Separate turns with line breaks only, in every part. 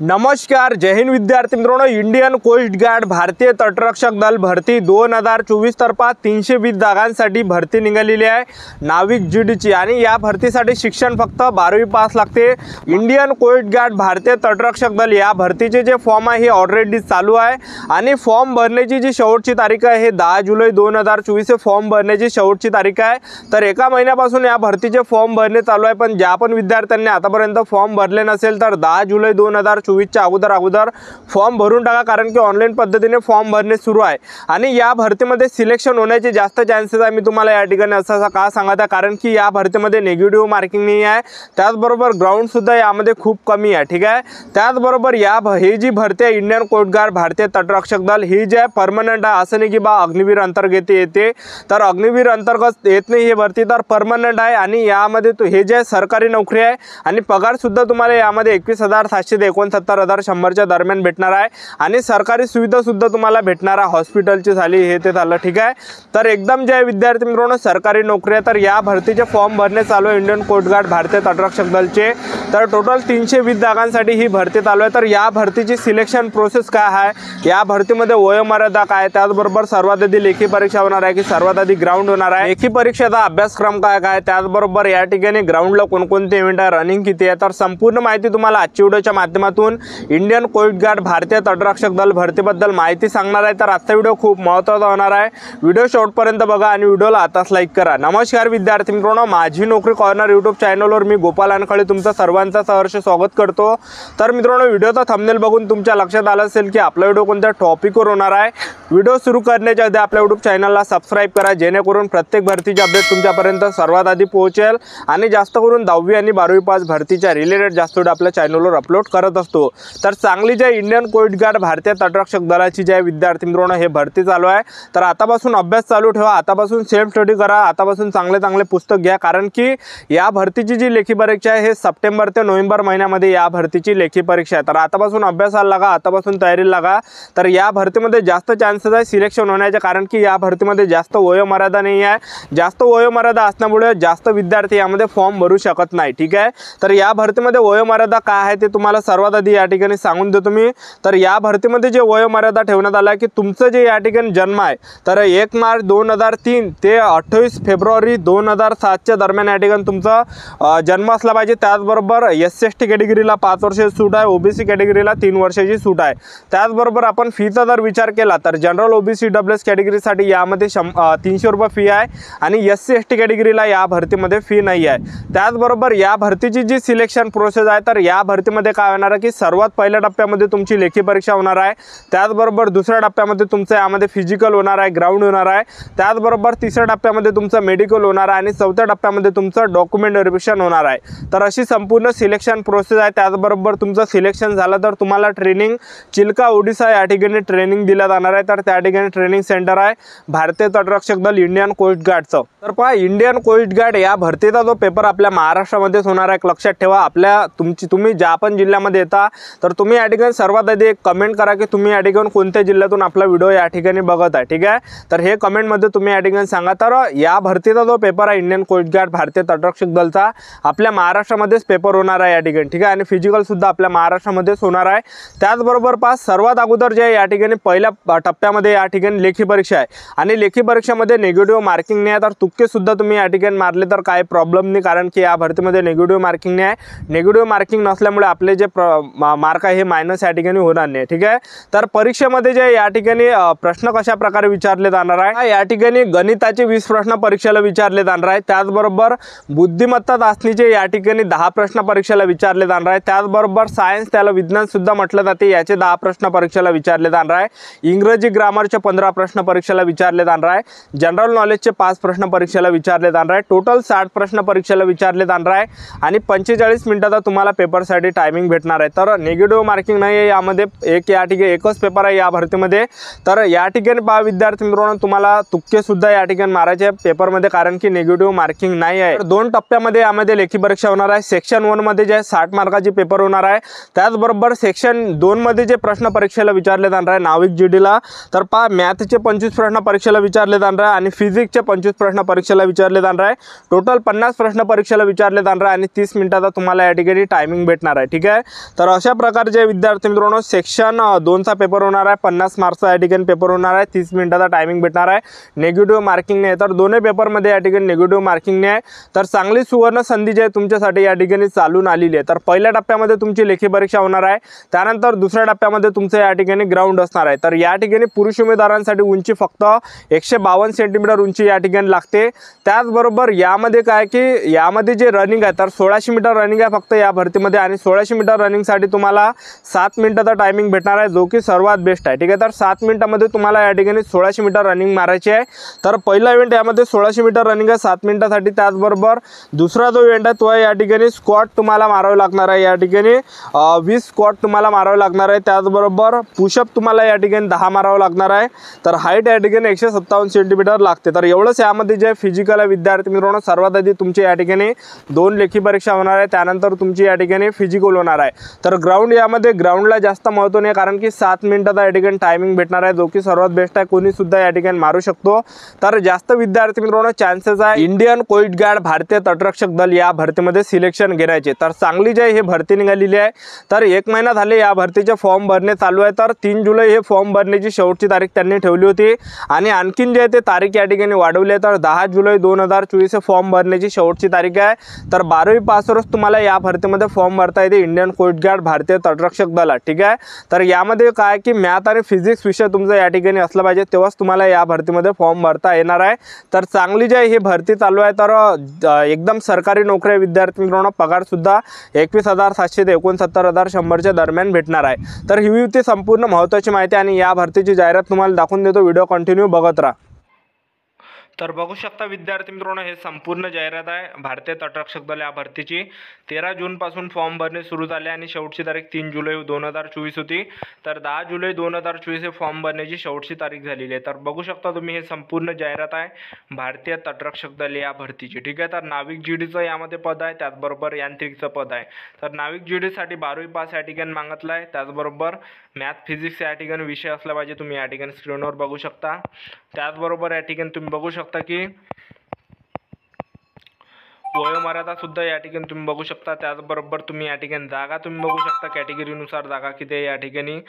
नमस्कार, जय हिंद विद्यार्थी मित्रांनो। इंडियन कोस्ट गार्ड भारतीय तटरक्षक दल भरती 2024 तर्फा 320 जागांसाठी भरती निघालेली आहे नाविक जीडीची। आणि या भरतीसाठी शिक्षण फक्त 12वी पास लागते। इंडियन कोस्ट गार्ड भारतीय तटरक्षक दल या भरतीचे जे फॉर्म आहे हे ऑलरेडी चालू आहे आणि फॉर्म भरण्याची जी शेवटची तारीख आहे हे 10 जुलै 2024 हे फॉर्म भरण्याची शेवटची तारीख आहे। तर एका महिन्यापासून या भरतीचे फॉर्म भरणे चालू आहे, पण ज्या पण विद्यार्थ्यांनी आतापर्यंत फॉर्म भरले नसेल तर 10 जुलै 2024च्या अगोदर फॉर्म भरून टाका, कारण की ऑनलाईन पद्धतीने फॉर्म भरणे सुरू आहे। आणि या भरतीमध्ये सिलेक्शन होण्याचे जास्त चान्सेस आहे। मी तुम्हाला या ठिकाणी असं का सांगत आहे, कारण की या भरतीमध्ये नेगेटिव्ह मार्किंग नाही आहे, त्याचबरोबर ग्राउंड सुद्धा यामध्ये खूप कमी आहे। ठीक आहे, त्याचबरोबर ही जी भरती आहे इंडियन कोस्ट गार्ड भारतीय तटरक्षक दल ही जी आहे परमनंट आहे, असं नाही की बा अग्निवीर अंतर्गत येते, तर अग्निवीर अंतर्गत येत नाही ही भरती, तर परमनंट आहे। आणि यामध्ये हे जे सरकारी नोकरी आहे आणि पगार सुद्धा तुम्हाला यामध्ये 21,700 ते 69,100च्या दरम्यान भेटणार आहे। आणि सरकारी सुविधा सुद्धा तुम्हाला भेटणार आहे, हॉस्पिटलची झाली हे ते झालं। ठीक आहे, तर एकदम जे विद्यार्थी मित्रांनो सरकारी नोकरी आहे, तर या भरतीचे फॉर्म भरणे चालू आहे इंडियन कोस्ट गार्ड भारतीय तटरक्षक दलचे। तर टोटल 320 जागांसाठी ही भरती चालू आहे। तर या भरतीची सिलेक्शन प्रोसेस काय आहे, या भरतीमध्ये वयोमर्यादा काय, त्याचबरोबर सर्वात आधी लेखी परीक्षा होणार आहे की सर्वात आधी ग्राउंड होणार आहे, लेखी परीक्षेचा अभ्यासक्रम काय काय, त्याचबरोबर या ठिकाणी ग्राउंडला कोणकोणते इव्हेंट आहे, रनिंग किती आहे, तर संपूर्ण माहिती तुम्हाला आजच्या व्हिडिओच्या माध्यमातून इंडियन कोस्ट गार्ड भारतीय तटरक्षक दल भरतीबद्दल माहिती सांगणार आहे। तर आजचा व्हिडिओ खूप महत्त्वाचा होणार आहे, व्हिडिओ शेवटपर्यंत बघा आणि व्हिडिओला आताच लाईक करा। नमस्कार विद्यार्थी मित्रांनो, माझी नोकरी कॉर्नर यूट्यूब चॅनलवर मी गोपाल अनखळे तुमचं सर्वांचं सहर्ष स्वागत करतो। तर मित्रांनो, व्हिडिओचा थंबनेल बघून तुमच्या लक्षात आलं असेल की आपला व्हिडिओ कोणत्या टॉपिकवर होणार आहे। व्हिडिओ सुरू करण्याच्या आधी आपल्या यूट्यूब चॅनलला सबस्क्राइब करा, जेणेकरून प्रत्येक भरतीचे अपडेट तुमच्यापर्यंत सर्वात आधी पोहोचेल। आणि जास्त करून 10वी आणि 12वी पास भरतीच्या रिलेटेड जास्त व्हिडिओ आपल्या चॅनलवर अपलोड करत असतो। तर चांगली जे इंडियन कोस्ट गार्ड भारतीय तटरक्षक दलाची जे विद्यार्थी मित्रांनो हे भरती चालू आहे, तर आतापासून अभ्यास चालू ठेवा, आतापासून सेल्फ स्टडी करा, आतापासून चांगले पुस्तक घ्या, कारण की या भरतीची जी लेखी परीक्षा आहे हे सप्टेंबर ते नोव्हेंबर महिन्यामध्ये या भरतीची लेखी परीक्षा आहे। तर आतापासून अभ्यासाला लागा, आतापासून तयारीला लागा। तर या भरतीमध्ये जास्त चान्सेस आहे सिलेक्शन होण्याचे, कारण की या भरतीमध्ये जास्त वयोमर्यादा नाही आहे। जास्त वयोमर्यादा असल्यामुळे जास्त विद्यार्थी यामध्ये फॉर्म भरू शकत नाही। ठीक आहे, तर या भरतीमध्ये वयोमर्यादा काय आहे ते तुम्हाला सर्वात आधी या ठिकाणी सांगून देतो मी। तर या भरतीमध्ये जे वयोमर्यादा ठेवण्यात आला की तुमचं जे या ठिकाणी जन्म आहे तर 1 मार्च 2003 ते 28 फेब्रुवारी 2007च्या दरम्यान या ठिकाणी तुमचा जन्म असला पाहिजे। त्याचबरोबर SC/ST कॅटेगरीला 5 वर्षाची सूट आहे, OBC कॅटेगरीला 3 वर्षाची सूट आहे। त्याचबरोबर आपण फीचा जर विचार केला तर जनरल OBC EWS कॅटेगरीसाठी यामध्ये 300 रुपये फी आहे आणि SC/ST कॅटेगरीला या भरतीमध्ये फी नाही आहे। त्याचबरोबर या भरतीची जी सिलेक्शन प्रोसेस आहे तर या भरतीमध्ये काय होणार आहे की सर्वात पहिल्या टप्प्यामध्ये तुमची लेखी परीक्षा होणार आहे, त्याचबरोबर दुसऱ्या टप्प्यामध्ये तुमचं यामध्ये फिजिकल होणार आहे, ग्राउंड होणार आहे, त्याचबरोबर तिसऱ्या टप्प्यामध्ये तुमचं मेडिकल होणार आहे आणि चौथ्या टप्प्यामध्ये तुमचं डॉक्युमेंट व्हेरिफिकेशन होणार आहे। तर अशी संपूर्ण सिलेक्शन प्रोसेस आहे। त्याचबरोबर तुमचं सिलेक्शन झालं तर तुम्हाला ट्रेनिंग चिल्का ओडिशा या ठिकाणी ट्रेनिंग दिलं जाणार आहे। तर त्या ठिकाणी ट्रेनिंग सेंटर आहे भारतीय तटरक्षक दल इंडियन कोस्ट गार्डचं। तर पहा, इंडियन कोस्ट गार्ड या भरतीचा जो पेपर आपल्या महाराष्ट्रामध्येच होणार आहे, लक्षात ठेवा। तुम्ही ज्या पण जिल्ह्यामध्ये येता तर तुम्ही या ठिकाणी सर्वात आधी एक कमेंट करा की तुम्ही या ठिकाणी कोणत्या जिल्ह्यातून आपला व्हिडिओ या ठिकाणी बघत आहे। ठीक आहे, तर हे कमेंटमध्ये तुम्ही या ठिकाणी सांगा। तर या भरतीचा जो पेपर आहे इंडियन कोस्ट गार्ड भारतीय तटरक्षक दलचा आपल्या महाराष्ट्रामध्येच पेपर होणार आहे या ठिकाणी। ठीक आहे, आणि फिजिकल सुद्धा आपल्या महाराष्ट्रामध्येच होणार आहे। त्याचबरोबर सर्वात अगोदर जे या ठिकाणी पहिल्या टप्प्यामध्ये या ठिकाणी लेखी परीक्षा आहे आणि लेखी परीक्षेमध्ये नेगेटिव्ह मार्किंग नाही आहे, तर तुक्के सुद्धा तुम्ही या ठिकाणी मारले तर काही प्रॉब्लेम नाही, कारण की या भरतीमध्ये नेगेटिव्ह मार्किंग नाही आहे। नेगेटिव्ह मार्किंग नसल्यामुळे आपले जे मार्क आहे हे मायनस या ठिकाणी होणार नाही। ठीक आहे, तर परीक्षेमध्ये जे या ठिकाणी प्रश्न कशा प्रकारे विचारले जाणार आहे, या ठिकाणी गणिताचे 20 प्रश्न परीक्षेला विचारले जाणार आहे, त्याचबरोबर बुद्धिमत्ता चाचणीचे या ठिकाणी 10 प्रश्न परीक्षेला विचारले जाणार आहे, त्याचबरोबर सायन्स त्याला विज्ञान सुद्धा म्हटलं जाते याचे 10 प्रश्न परीक्षेला विचारले जाणार आहे, इंग्रजी ग्रामरचे 15 प्रश्न परीक्षेला विचारले जाणार आहे, जनरल नॉलेजचे 5 प्रश्न परीक्षेला विचारले जाणार आहे, टोटल 60 प्रश्न परीक्षेला विचारले जाणार आहे आणि 45 मिनिटाचा तुम्हाला पेपरसाठी टायमिंग भेटणार आहे। तर नेगेटिव्ह मार्किंग नाही आहे यामध्ये, या ठिकाणी एकच पेपर आहे या भरतीमध्ये। तर या ठिकाणी पहा विद्यार्थी मित्रांनो, तुम्हाला तुक्के सुद्धा या ठिकाणी मारायचे पेपरमध्ये, कारण की नेगेटिव्ह मार्किंग नाही आहे। तर 2 टप्प्यामध्ये यामध्ये लेखी परीक्षा होणार आहे। सेक्शन 1 मध्ये जे 60 मार्काची पेपर होणार आहे, त्याचबरोबर सेक्शन 2 मध्ये जे प्रश्न परीक्षेला विचारले जाणार आहे नाविक जीडीला, तर पहा मॅथचे 25 प्रश्न परीक्षेला विचारले जाणार आहे आणि फिजिक्सचे 25 प्रश्न परीक्षेला विचारले जाणार आहे। टोटल 50 प्रश्न परीक्षेला विचारले जाणार आहे आणि 30 मिनिटाचा तुम्हाला या ठिकाणी टायमिंग भेटणार आहे। ठीक आहे, तर तर अशा प्रकारचे विद्यार्थी मित्रांनो सेक्शन 2चा पेपर होणार आहे. 50 मार्क्सचा या ठिकाणी पेपर होणार आहे. 30 मिनिटाचा टायमिंग भेटणार आहे. नेगेटिव्ह मार्किंग नाही, तर दोन्ही पेपरमध्ये या ठिकाणी नेगेटिव्ह मार्किंग नाही आहे. तर चांगली सुवर्ण संधी जी आहे तुमच्यासाठी या ठिकाणी चालून आलेली आहे. तर पहिल्या टप्प्यामध्ये तुमची लेखी परीक्षा होणार आहे. त्यानंतर दुसऱ्या टप्प्यामध्ये तुमचं या ठिकाणी ग्राउंड असणार आहे. तर या ठिकाणी पुरुष उमेदवारांसाठी उंची फक्त 152 सेंटीमीटर उंची या ठिकाणी लागते. त्याचबरोबर यामध्ये काय की यामध्ये जे रनिंग आहे तर 1600 मीटर रनिंग आहे फक्त या भरतीमध्ये, आणि 1600 मीटर रनिंगसाठी तुम्हाला 7 मिनिटाचा टायमिंग भेटणार आहे, जो की सर्वात बेस्ट आहे. ठीक आहे, तर 7 मिनिटामध्ये तुम्हाला या ठिकाणी 1600 मीटर रनिंग मारायची आहे. तर पहिला इव्हेंट यामध्ये 1600 मीटर रनिंग आहे 7 मिनिटासाठी. त्याचबरोबर दुसरा जो इव्हेंट आहे तो या ठिकाणी स्क्वॉट तुम्हाला मारावं लागणार आहे. या ठिकाणी 20 स्क्वॉट तुम्हाला मारावं लागणार आहे. त्याचबरोबर पुशअप तुम्हाला या ठिकाणी 10 मारावं लागणार आहे. तर हाईट या ठिकाणी 157 सेंटीमीटर लागते. तर एवढंच यामध्ये जे फिजिकल आहे विद्यार्थी मित्रांनो, सर्वात आधी तुमची या ठिकाणी 2 लेखी परीक्षा होणार आहे. त्यानंतर तुमची या ठिकाणी फिजिकल होणार आहे. तर ग्राउंड यामध्ये ग्राउंडला जास्त महत्त्व नाही, कारण की 7 मिनिटाचा या ठिकाणी टायमिंग भेटणार आहे, जो की सर्वात बेस्ट आहे. कोणी सुद्धा या ठिकाणी मारू शकतो. तर जास्त विद्यार्थी मित्रांनो चान्सेस आहे इंडियन कोस्ट गार्ड भारतीय तटरक्षक दल या भरतीमध्ये सिलेक्शन घेण्याचे. तर चांगली जे हे भरती निघालेली आहे. तर 1 महिना झाले या भरतीचे फॉर्म भरणे चालू आहे. तर 3 जुलै हे फॉर्म भरण्याची शेवटची तारीख त्यांनी ठेवली होती, आणि आणखीन जे ते तारीख या ठिकाणी वाढवली आहे. तर 10 जुलै 2024 हे फॉर्म भरण्याची शेवटची तारीख आहे. तर 12वी पासवरच तुम्हाला या भरतीमध्ये फॉर्म भरता येते इंडियन कोस्ट गार्ड भारतीय तटरक्षक दलात. ठीक आहे, तर यामध्ये काय की मॅथ आणि फिजिक्स विषय तुमचा या ठिकाणी असला पाहिजे, तेव्हाच तुम्हाला या भरतीमध्ये फॉर्म भरता येणार आहे. तर चांगली जी ही भरती चालू आहे. तर एकदम सरकारी नोकरी विद्यार्थी मित्रांनो, पगार सुद्धा 21,700 ते 69,100च्या दरम्यान भेटणार आहे. तर ही होती संपूर्ण महत्त्वाची माहिती, आणि या भरतीची जाहिरात तुम्हाला दाखवून देतो. व्हिडिओ कंटिन्यू बघत राहा. तर बघू शकता विद्यार्थी मित्रांनो, हे संपूर्ण जाहिरात आहे भारतीय तटरक्षक दल या भरतीची. 13 जूनपासून फॉर्म भरणे सुरू झाले, आणि शेवटची तारीख 3 जुलै 2024 होती. तर 10 जुलै 2024 हे फॉर्म भरण्याची शेवटची तारीख झालेली आहे. तर बघू शकता तुम्ही, हे संपूर्ण जाहिरात आहे भारतीय तटरक्षक दल या भरतीची. ठीक आहे, तर नाविक जीडीचं यामध्ये पद आहे, त्याचबरोबर यांत्रिकचं पद आहे. तर नाविक जीडीसाठी 12वी पास या ठिकाणी मागितलं आहे. त्याचबरोबर मॅथ फिजिक्स या ठिकाणी विषय असला पाहिजे. तुम्ही या ठिकाणी स्क्रीनवर बघू शकता. त्याचबरोबर या ठिकाणी तुम्ही बघू शकता की वयोमर्यादा सुद्धा या ठिकाणी तुम्ही बघू शकता. त्याचबरोबर तुम्ही या ठिकाणी जागा तुम्ही बघू शकता, कॅटेगरीनुसार जागा किती आहे या ठिकाणी.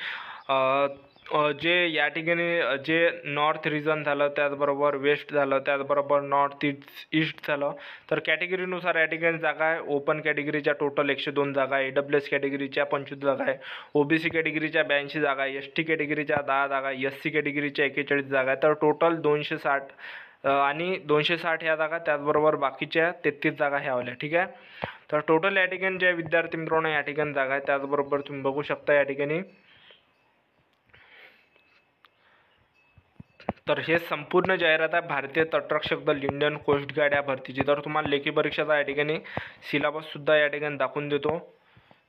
जे या ठिकाणी जे नॉर्थ रिजन झालं, त्याचबरोबर वेस्ट झालं, त्याचबरोबर नॉर्थ ईस्ट झालं. तर कॅटेगरीनुसार या ठिकाणी जागा आहे. ओपन कॅटेगरीच्या टोटल 102 जागा आहे, AWS कॅटेगरीच्या 25 जागा आहे, OBC कॅटेगरीच्या 82 जागा आहे, ST कॅटेगरीच्या 10 जागा आहे, SC कॅटेगरीच्या 41 जागा आहे. तर टोटल 260 आणि 260 ह्या जागा, त्याचबरोबर बाकीच्या 33 जागा ह्या आल्या. ठीक आहे, तर टोटल या ठिकाणी जे विद्यार्थी मित्रांनो या ठिकाणी जागा आहे. त्याचबरोबर तुम्ही बघू शकता या ठिकाणी. तर हे संपूर्ण जाहिरात आहे भारतीय तटरक्षक दल इंडियन कोस्ट गार्ड या भरतीची. तर तुम्हाला लेखी परीक्षेचा या ठिकाणी सिलेबससुद्धा या ठिकाणी दाखवून देतो.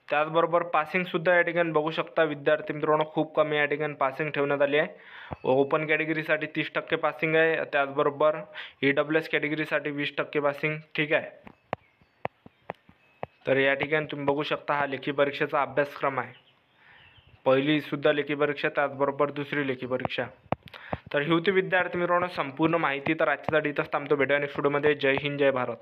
त्याचबरोबर पासिंगसुद्धा या ठिकाणी बघू शकता विद्यार्थी मित्रांनो, खूप कमी या ठिकाणी पासिंग ठेवण्यात आली आहे. ओपन कॅटेगरीसाठी 30% पासिंग आहे, त्याचबरोबर AWS कॅटेगरीसाठी 20% पासिंग. ठीक आहे, तर या ठिकाणी तुम्ही बघू शकता हा लेखी परीक्षेचा अभ्यासक्रम आहे. पहिली सुद्धा लेखी परीक्षा, त्याचबरोबर दुसरी लेखी परीक्षा. तर ही होती विद्यार्थी मित्रांनो संपूर्ण माहिती. तर आजच्यासाठी इथंच थांबतो. भेटूया नेक्स्ट व्हिडिओमध्ये. जय हिंद, जय भारत.